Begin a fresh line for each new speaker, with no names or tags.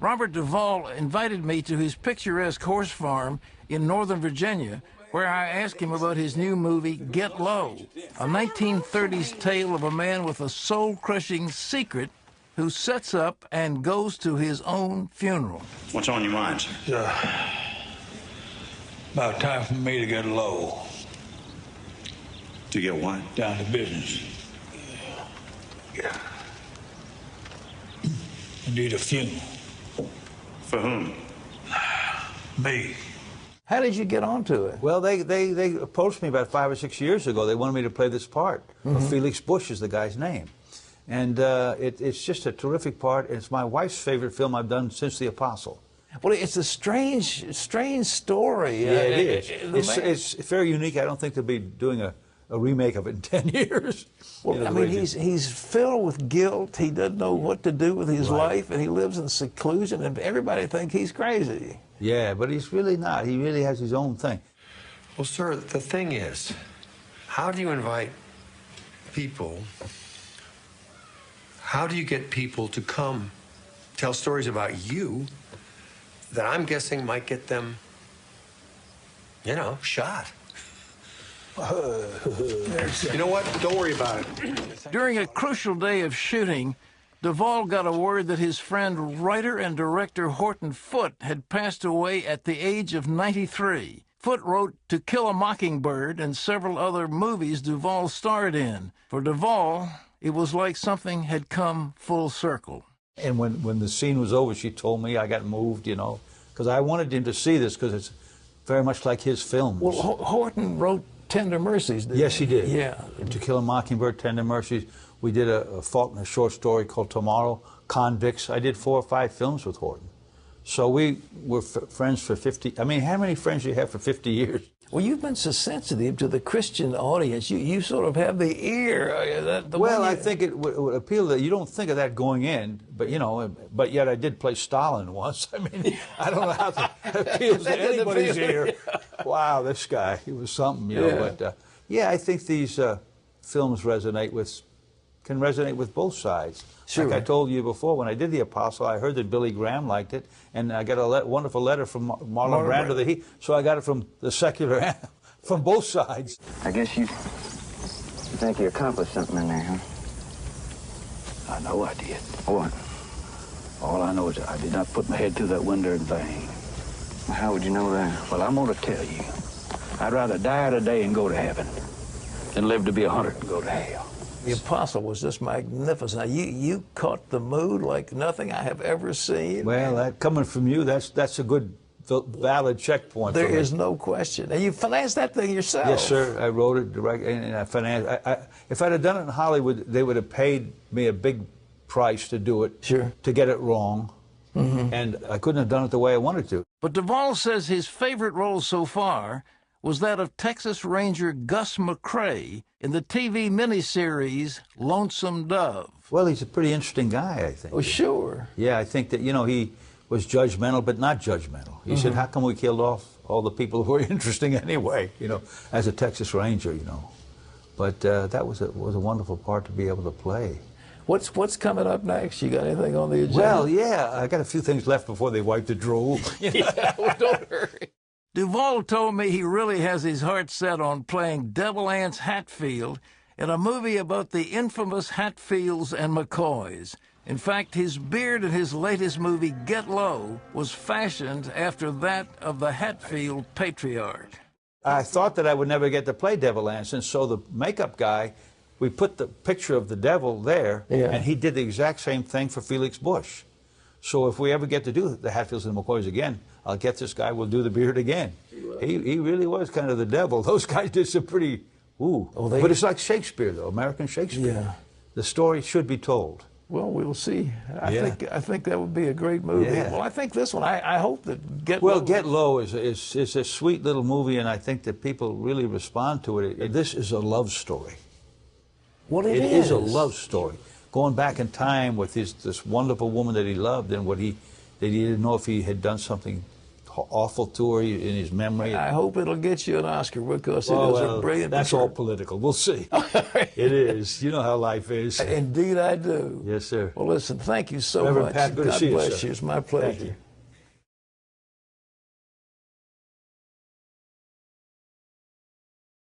Robert Duvall invited me to his picturesque horse farm in Northern Virginia, where I asked him about his new movie, Get Low, a 1930s tale of a man with a soul-crushing secret who sets up and goes to his own funeral.
What's on your mind?
About time for me to get low.
To get what?
Down to business. Yeah. I need a funeral.
For whom?
Me.
How did you get onto it?
Well, they approached me about 5 or 6 years ago. They wanted me to play this part. Felix Busch is the guy's name. And it's just a terrific part. It's my wife's favorite film I've done since The Apostle.
Well, it's a strange story.
Yeah, it is. It's very unique. I don't think they'll be doing a remake of it in 10 years.
Well, you know, I mean, he's filled with guilt. He doesn't know what to do with his life, and he lives in seclusion, and everybody thinks he's crazy.
Yeah, but he's really not. He really has his own thing.
Well, sir, the thing is, how do you invite people? How do you get people to come tell stories about you that I'm guessing might get them, you know, shot? You know what? Don't worry about it.
During a crucial day of shooting, Duvall got a word that his friend, writer and director Horton Foote, had passed away at the age of 93. Foote wrote To Kill a Mockingbird and several other movies Duvall starred in. For Duvall, it was like something had come full circle.
And when the scene was over, she told me I got moved, you know, because I wanted him to see this because it's very much like his films.
Well, Horton wrote Tender Mercies, didn't
Yes, he did.
Yeah.
To Kill a Mockingbird, Tender Mercies. We did a Faulkner short story called Tomorrow, Convicts. I did 4 or 5 films with Horton. So we were friends for 50, I mean, how many friends do you have for 50 years?
Well, you've been so sensitive to the Christian audience. You sort of have the ear.
Well, I think it would appeal that you don't think of that going in, but you know, but yet I did play Stalin once. I mean, I don't know how that appeals to anybody's ear. Wow, this guy, he was something, you know. But yeah, I think these films can resonate with both sides.
Sure.
Like I told you before, when I did The Apostle, I heard that Billy Graham liked it, and I got a wonderful letter from Marlon Brando. So I got it from the secular, from both sides.
I guess you think you accomplished something in there, huh?
I know I did.
What?
All I know is that I did not put my head through that window in vain.
Well, how would you know that?
Well, I'm going to tell you. I'd rather die today and go to heaven than live to be 100 and go to hell.
The Apostle was just magnificent. Now, you caught the mood like nothing I have ever seen.
Well, coming from you, that's a good, valid checkpoint.
There is no question. And you financed that thing yourself.
Yes, sir. I wrote it direct, and I financed. If I'd have done it in Hollywood, they would have paid me a big price to do it.
Sure.
To get it wrong. And I couldn't have done it the way I wanted to.
But Duvall says his favorite role so far was that of Texas Ranger Gus McCrae in the TV miniseries Lonesome Dove.
Well, he's a pretty interesting guy, I think.
Oh, sure.
Yeah, I think that, you know, he was judgmental, but not judgmental. He said, how come we killed off all the people who were interesting anyway, you know, as a Texas Ranger, you know. But that was a wonderful part to be able to play.
What's coming up next? You got anything on the agenda?
Well, yeah, I got a few things left before they wipe the drool.
Yeah, well, don't hurry.
Duvall told me he really has his heart set on playing Devil Anse Hatfield in a movie about the infamous Hatfields and McCoys. In fact, his beard in his latest movie, Get Low, was fashioned after that of the Hatfield patriarch.
I thought that I would never get to play Devil Anse, and so the makeup guy, we put the picture of the devil there, and he did the exact same thing for Felix Busch. So if we ever get to do the Hatfields and McCoys again, I'll get this guy, we'll do the beard again. He really was kind of the devil. Those guys did some pretty, but it's like Shakespeare, though, American Shakespeare.
Yeah.
The story should be told.
Well, we'll see. I think that would be a great movie.
Yeah.
Well, I think this one, I hope that Get Low.
Well, Get Low is a sweet little movie, and I think that people really respond to it. This is a love story.
What it
is. It is a love story. Going back in time with this wonderful woman that he loved, and that he didn't know if he had done something awful tour in his memory.
I hope it'll get you an Oscar because it was a brilliant
That's
picture.
all political. We'll see. It is. You know how life is.
Indeed I do.
Yes, sir.
Well, listen, thank you so
Reverend
much.
Pat, good to
God
see you,
bless
sir.
you. It's my pleasure.
Thank you.